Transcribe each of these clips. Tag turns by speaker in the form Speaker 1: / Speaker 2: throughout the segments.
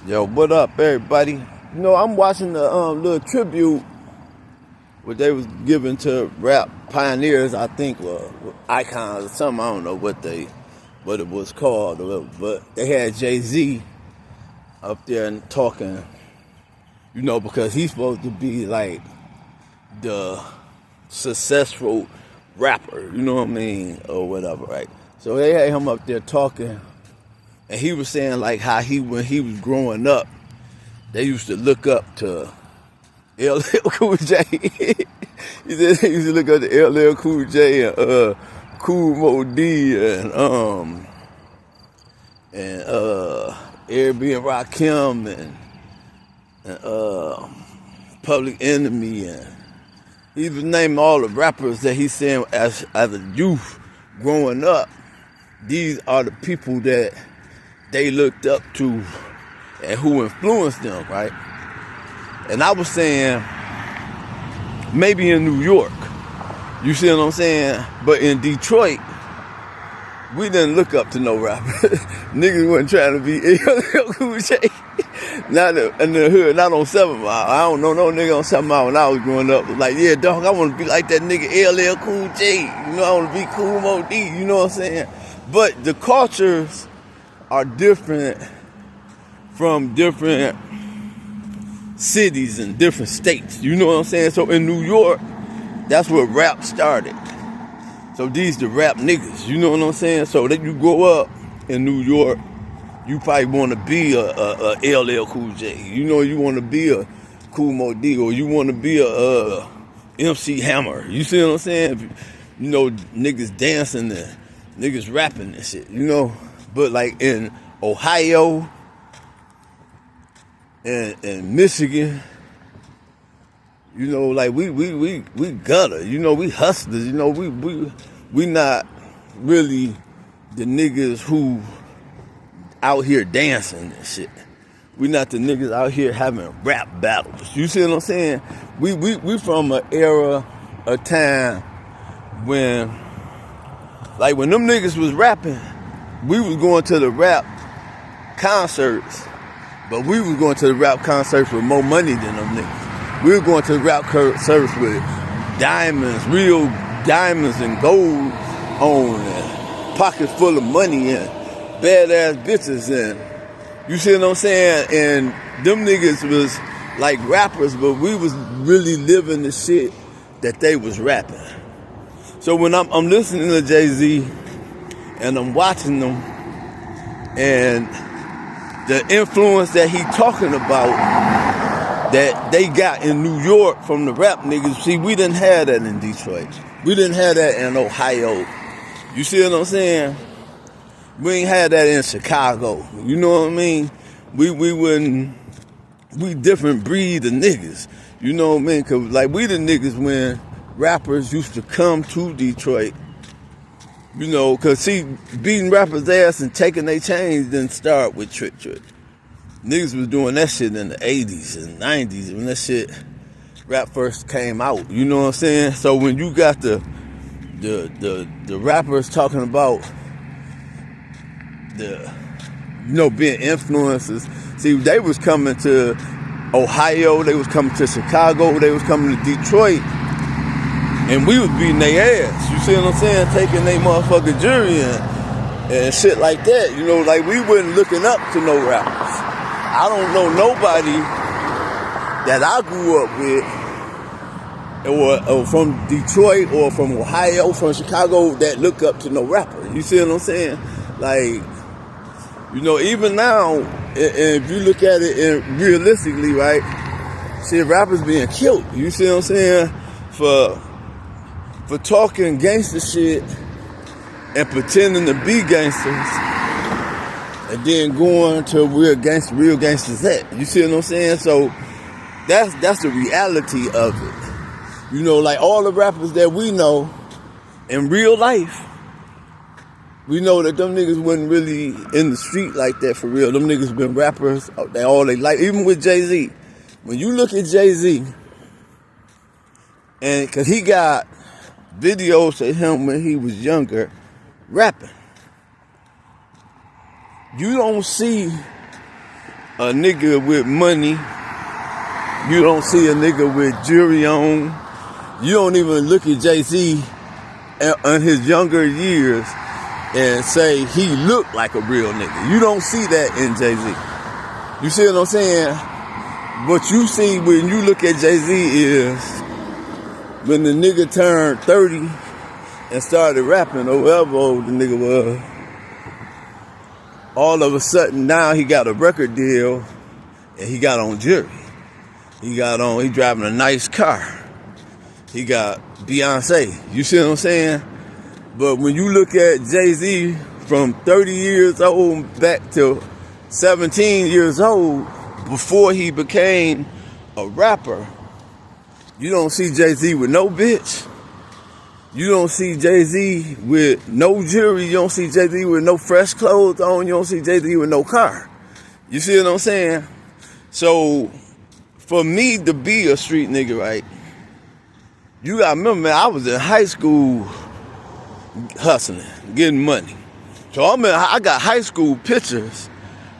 Speaker 1: Yo, what up, everybody? You know, I'm watching the little tribute what they was giving to rap pioneers. I think icons or something. I don't know what it was called, but they had Jay-Z up there and talking. You know, because he's supposed to be like the successful rapper. You know what I mean, or whatever, right? So they had him up there talking. And he was saying like how when he was growing up, they used to look up to LL Cool J. He said they used to look up to LL Cool J and Kool Moe Dee and Airbnb Rakim and Public Enemy, and he was naming all the rappers that he's saying as a youth growing up. These are the people that they looked up to and who influenced them, right? And I was saying, maybe in New York, you see what I'm saying? But in Detroit, we didn't look up to no rapper. Niggas wasn't trying to be LL Cool J. Not in the hood, not on 7 Mile. I don't know no nigga on 7 Mile when I was growing up. Like, yeah, dog, I want to be like that nigga LL Cool J. You know, I want to be Kool Moe Dee. You know what I'm saying? But the cultures are different from different cities and different states. You know what I'm saying? So in New York, that's where rap started. So these the rap niggas. You know what I'm saying? So that you grow up in New York, you probably want to be a LL Cool J. You know, you want to be a Kool Moe Dee, or you want to be a MC Hammer. You see what I'm saying? You know, niggas dancing and niggas rapping and shit. You know. But like in Ohio and Michigan, you know, like we gutter, you know, we hustlers, you know, we not really the niggas who out here dancing and shit. We not the niggas out here having rap battles. You see what I'm saying? We from an era, a time when, like when them niggas was rapping, we was going to the rap concerts, but we was going to the rap concerts with more money than them niggas. We were going to the rap concerts with diamonds, real diamonds and gold on, and pockets full of money and badass bitches, and you see what I'm saying? And them niggas was like rappers, but we was really living the shit that they was rapping. So when I'm listening to Jay-Z, and I'm watching them, and the influence that he talking about that they got in New York from the rap niggas. See, we didn't have that in Detroit. We didn't have that in Ohio. You see what I'm saying? We ain't had that in Chicago. You know what I mean? We different breed of niggas. You know what I mean? Cause like we the niggas when rappers used to come to Detroit. You know, cause see, beating rappers' ass and taking their chains didn't start with Trick Trick. Niggas was doing that shit in the 80s and 90s when that shit, rap first came out. You know what I'm saying? So when you got the rappers talking about being influencers, see, they was coming to Ohio, they was coming to Chicago, they was coming to Detroit, and we was beating their ass. You see what I'm saying? Taking their motherfucking jury and shit like that. You know, like we wasn't looking up to no rappers. I don't know nobody that I grew up with or from Detroit or from Ohio, from Chicago that look up to no rapper. You see what I'm saying? Like, you know, even now, and if you look at it realistically, right? See, rappers being killed. You see what I'm saying? For talking gangster shit and pretending to be gangsters and then going to real gangsters at. You see what I'm saying? So that's the reality of it. You know, like all the rappers that we know in real life, we know that them niggas wasn't really in the street like that for real. Them niggas been rappers all they life. Even with Jay-Z. When you look at Jay-Z, and cause he got videos of him when he was younger rapping. You don't see a nigga with money. You don't see a nigga with jewelry on. You don't even look at Jay-Z in his younger years and say he looked like a real nigga. You don't see that in Jay-Z. You see what I'm saying? What you see when you look at Jay-Z is when the nigga turned 30 and started rapping, or whatever old the nigga was, all of a sudden now he got a record deal and he got on jewelry. He driving a nice car. He got Beyonce. You see what I'm saying? But when you look at Jay-Z from 30 years old back to 17 years old, before he became a rapper, you don't see Jay-Z with no bitch. You don't see Jay-Z with no jewelry. You don't see Jay-Z with no fresh clothes on. You don't see Jay-Z with no car. You see what I'm saying? So, for me to be a street nigga, right, you gotta remember, man, I was in high school hustling, getting money. So I got high school pictures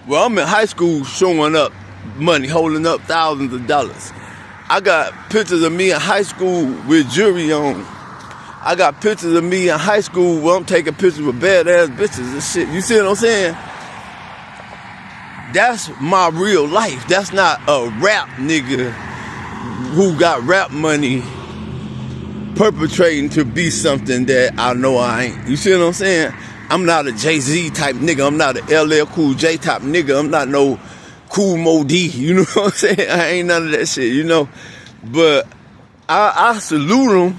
Speaker 1: where I'm in high school showing up money, holding up thousands of dollars. I got pictures of me in high school with jewelry on. I got pictures of me in high school where I'm taking pictures with badass bitches and shit. You see what I'm saying? That's my real life. That's not a rap nigga who got rap money perpetrating to be something that I know I ain't. You see what I'm saying? I'm not a Jay-Z type nigga. I'm not a LL Cool J type nigga. I'm not no Cool Mo D. You know what I'm saying? I ain't none of that shit, you know? But I salute them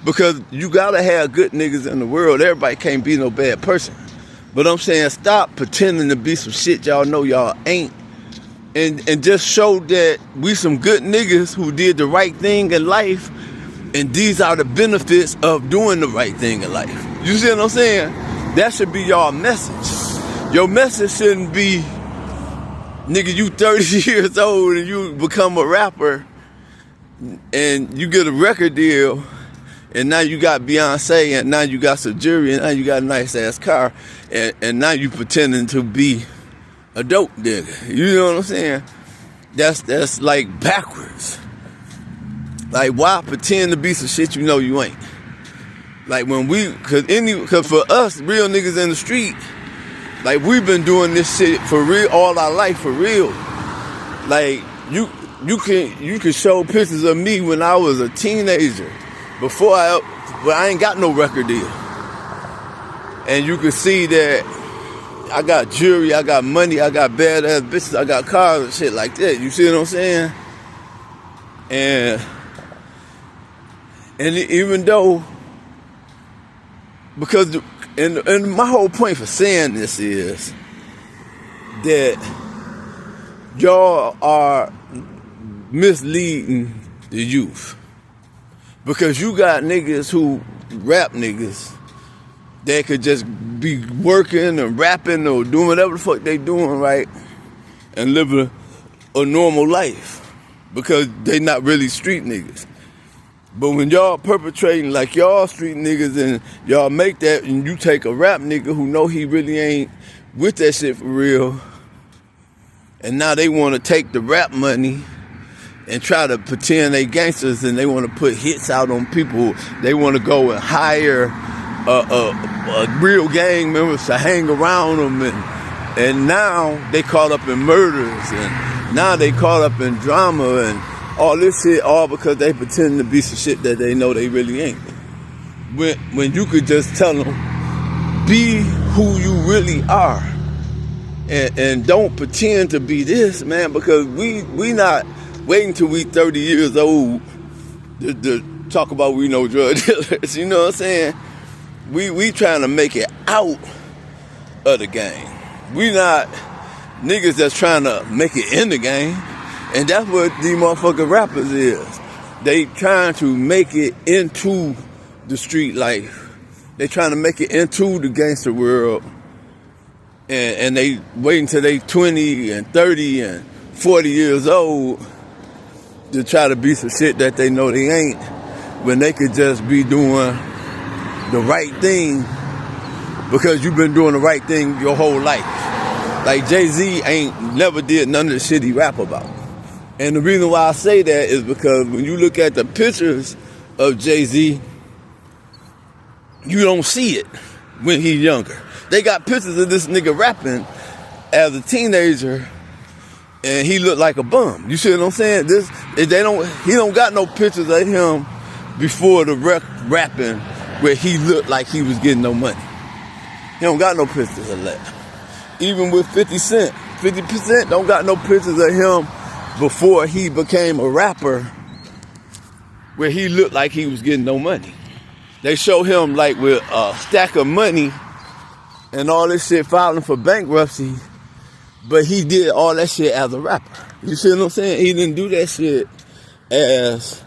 Speaker 1: because you gotta have good niggas in the world. Everybody can't be no bad person. But I'm saying stop pretending to be some shit y'all know y'all ain't. And just show that we some good niggas who did the right thing in life. And these are the benefits of doing the right thing in life. You see what I'm saying? That should be y'all message. Your message shouldn't be, nigga, you 30 years old and you become a rapper and you get a record deal and now you got Beyonce and now you got some jewelry and now you got a nice ass car and now you pretending to be a dope nigga. You know what I'm saying? That's like backwards. Like, why pretend to be some shit you know you ain't? Like, cause for us, real niggas in the street, like, we've been doing this shit for real, all our life, for real. Like, you can show pictures of me when I was a teenager, before I ain't got no record deal. And you can see that I got jewelry, I got money, I got badass bitches, I got cars and shit like that. You see what I'm saying? And even though, because, and my whole point for saying this is that y'all are misleading the youth. Because you got niggas who rap niggas that could just be working and rapping or doing whatever the fuck they doing, right? And living a normal life. Because they not really street niggas. But when y'all perpetrating like y'all street niggas and y'all make that and you take a rap nigga who know he really ain't with that shit for real, and now they want to take the rap money and try to pretend they gangsters and they want to put hits out on people. They want to go and hire a real gang members to hang around them and now they caught up in murders and now they caught up in drama and all this shit, all because they pretend to be some shit that they know they really ain't. When you could just tell them, be who you really are. And don't pretend to be this, man, because we not waiting till we 30 years old to talk about we know drug dealers. You know what I'm saying? We trying to make it out of the game. We not niggas that's trying to make it in the game. And that's what these motherfucking rappers is. They trying to make it into the street life. They trying to make it into the gangster world. And they wait until they 20 and 30 and 40 years old to try to be some shit that they know they ain't, when they could just be doing the right thing because you've been doing the right thing your whole life. Like Jay-Z ain't never did none of the shit he rap about. And the reason why I say that is because when you look at the pictures of Jay-Z, you don't see it when he's younger. They got pictures of this nigga rapping as a teenager, and he looked like a bum. You see what I'm saying? He don't got no pictures of him before the rapping where he looked like he was getting no money. He don't got no pictures of that. Even with 50 Cent, 50% don't got no pictures of him before he became a rapper where he looked like he was getting no money. They show him like with a stack of money and all this shit filing for bankruptcy, but he did all that shit as a rapper. You see what I'm saying? He didn't do that shit as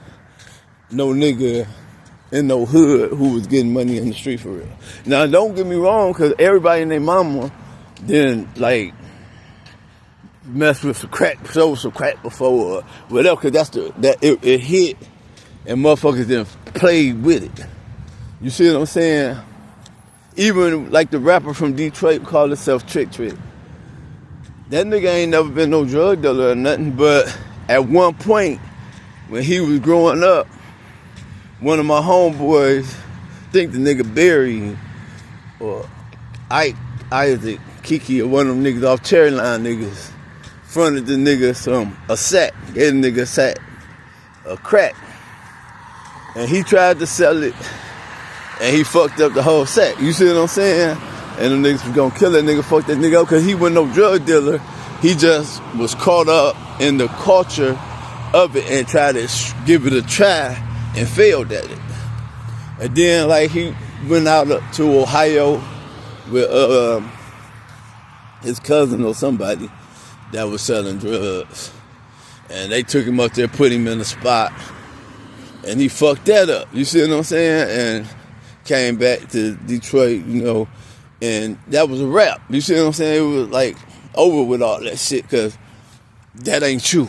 Speaker 1: no nigga in no hood who was getting money in the street for real. Now, don't get me wrong, because everybody and their mama didn't, like, mess with some crack, sold some crack before or whatever, because it hit and motherfuckers didn't play with it. You see what I'm saying? Even, like, the rapper from Detroit called himself Trick Trick. That nigga ain't never been no drug dealer or nothing, but at one point, when he was growing up, one of my homeboys, I think the nigga Barry or Isaac, Kiki, or one of them niggas off Cherry Line niggas, fronted the nigga a sack, gave the nigga a sack of crack. And he tried to sell it, and he fucked up the whole sack. You see what I'm saying? And them niggas was gonna kill that nigga, fuck that nigga up, because he wasn't no drug dealer. He just was caught up in the culture of it and tried to give it a try and failed at it. And then, like, he went out to Ohio with his cousin or somebody that was selling drugs. And they took him up there, put him in the spot, and he fucked that up. You see what I'm saying? And came back to Detroit, you know, and that was a wrap. You see what I'm saying? It was like over with all that shit, because that ain't true.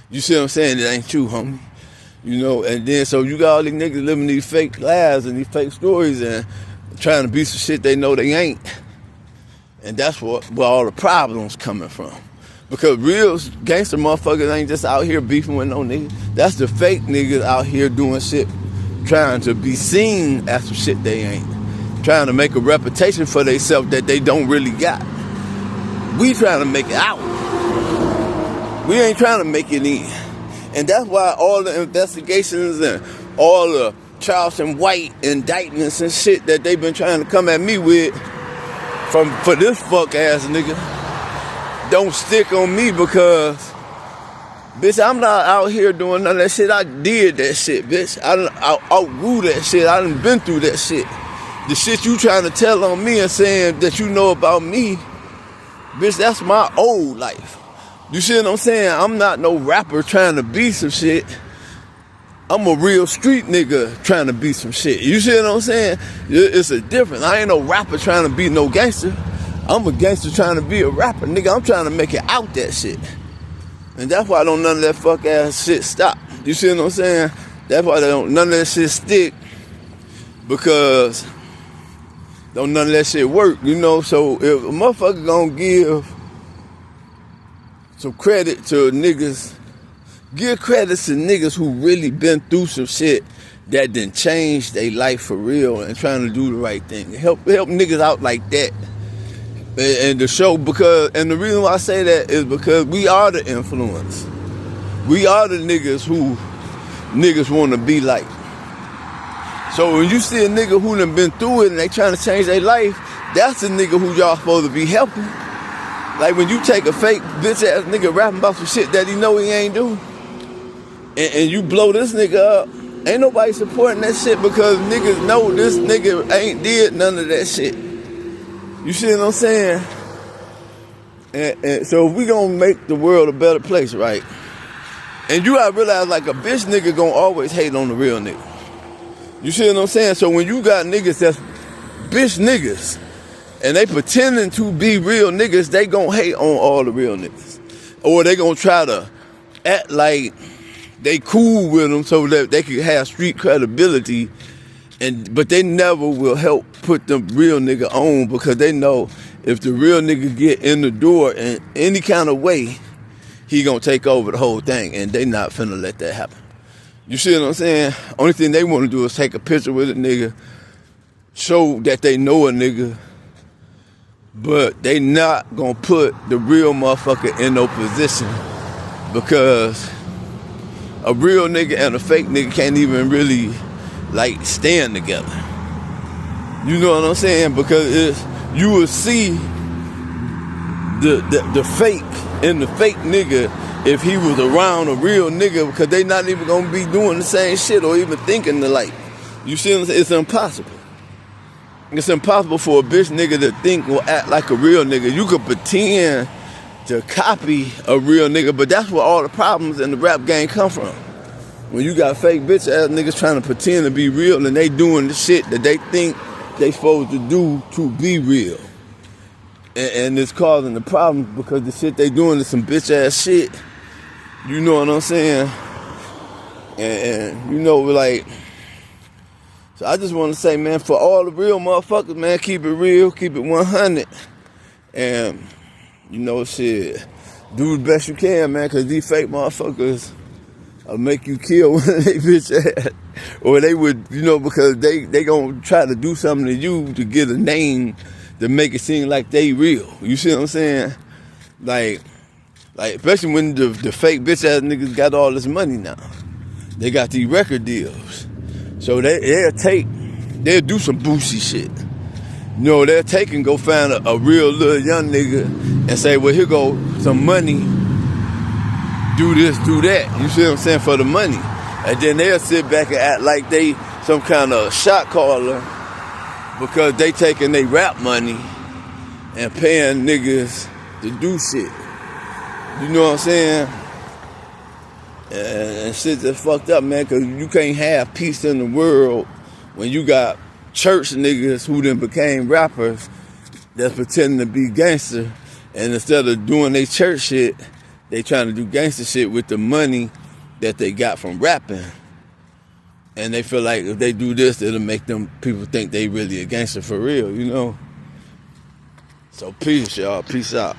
Speaker 1: You see what I'm saying? It ain't true, homie. You know, and then so you got all these niggas living these fake lives and these fake stories and trying to be some shit they know they ain't. And that's where all the problems coming from. Because real gangster motherfuckers ain't just out here beefing with no niggas. That's the fake niggas out here doing shit, trying to be seen as some shit they ain't. Trying to make a reputation for themselves that they don't really got. We trying to make it out. We ain't trying to make it in. And that's why all the investigations and all the Charleston White indictments and shit that they've been trying to come at me with for this fuck ass nigga don't stick on me, because bitch, I'm not out here doing none of that shit. I did that shit, bitch. I outgrew that shit. I done been through that shit. The shit you trying to tell on me and saying that you know about me, bitch, that's my old life. You see what I'm saying? I'm not no rapper trying to be some shit. I'm a real street nigga trying to be some shit. You see what I'm saying? It's a difference. I ain't no rapper trying to be no gangster. I'm a gangster trying to be a rapper. Nigga, I'm trying to make it out that shit. And that's why none of that fuck ass shit stop. You see what I'm saying? That's why none of that shit stick, because none of that shit work, you know? So if a motherfucker gonna give some credit to niggas, give credit to niggas who really been through some shit that done changed their life for real and trying to do the right thing. Help niggas out like that. And the show, and the reason why I say that is because we are the influence. We are the niggas who niggas want to be like. So when you see a nigga who done been through it and they trying to change their life, that's the nigga who y'all supposed to be helping. Like when you take a fake bitch ass nigga rapping about some shit that he know he ain't do, and you blow this nigga up, ain't nobody supporting that shit, because niggas know this nigga ain't did none of that shit. You see what I'm saying? And so if we gonna make the world a better place, right? And you gotta realize, like, a bitch nigga gonna always hate on the real nigga. You see what I'm saying? So when you got niggas that's bitch niggas, and they pretending to be real niggas, they gonna hate on all the real niggas. Or they gonna try to act like they cool with them so that they can have street credibility, but they never will help put the real nigga on, because they know if the real nigga get in the door in any kind of way, he gonna take over the whole thing, and they not finna let that happen. You see what I'm saying? Only thing they want to do is take a picture with a nigga, show that they know a nigga, but they not gonna put the real motherfucker in no position, because a real nigga and a fake nigga can't even really like stand together. You know what I'm saying? Because you will see the fake in the fake nigga if he was around a real nigga, because they not even gonna be doing the same shit or even thinking alike. You see what I'm saying? It's impossible. It's impossible for a bitch nigga to think or act like a real nigga. You could pretend to copy a real nigga, but that's where all the problems in the rap game come from. When you got fake bitch ass niggas trying to pretend to be real, and they doing the shit that they think they supposed to do to be real. And it's causing the problems because the shit they doing is some bitch ass shit. You know what I'm saying? And you know, like, so I just want to say, man, for all the real motherfuckers, man, keep it real, keep it 100. And, you know, shit, do the best you can, man, because these fake motherfuckers will make you kill one of they bitch ass. Or they would, you know, because they gonna try to do something to you to get a name to make it seem like they real. You see what I'm saying? Like especially when the fake bitch ass niggas got all this money now. They got these record deals. So they'll do some boosie shit. You know, they'll take and go find a real little young nigga and say, well, here go some money. Do this, do that. You see what I'm saying? For the money. And then they'll sit back and act like they some kind of shot caller because they taking their rap money and paying niggas to do shit. You know what I'm saying? And shit just fucked up, man, because you can't have peace in the world when you got church niggas who then became rappers that's pretending to be gangster, and instead of doing their church shit, they trying to do gangster shit with the money that they got from rapping. And they feel like if they do this, it'll make them people think they really a gangster for real, you know? So peace, y'all. Peace out.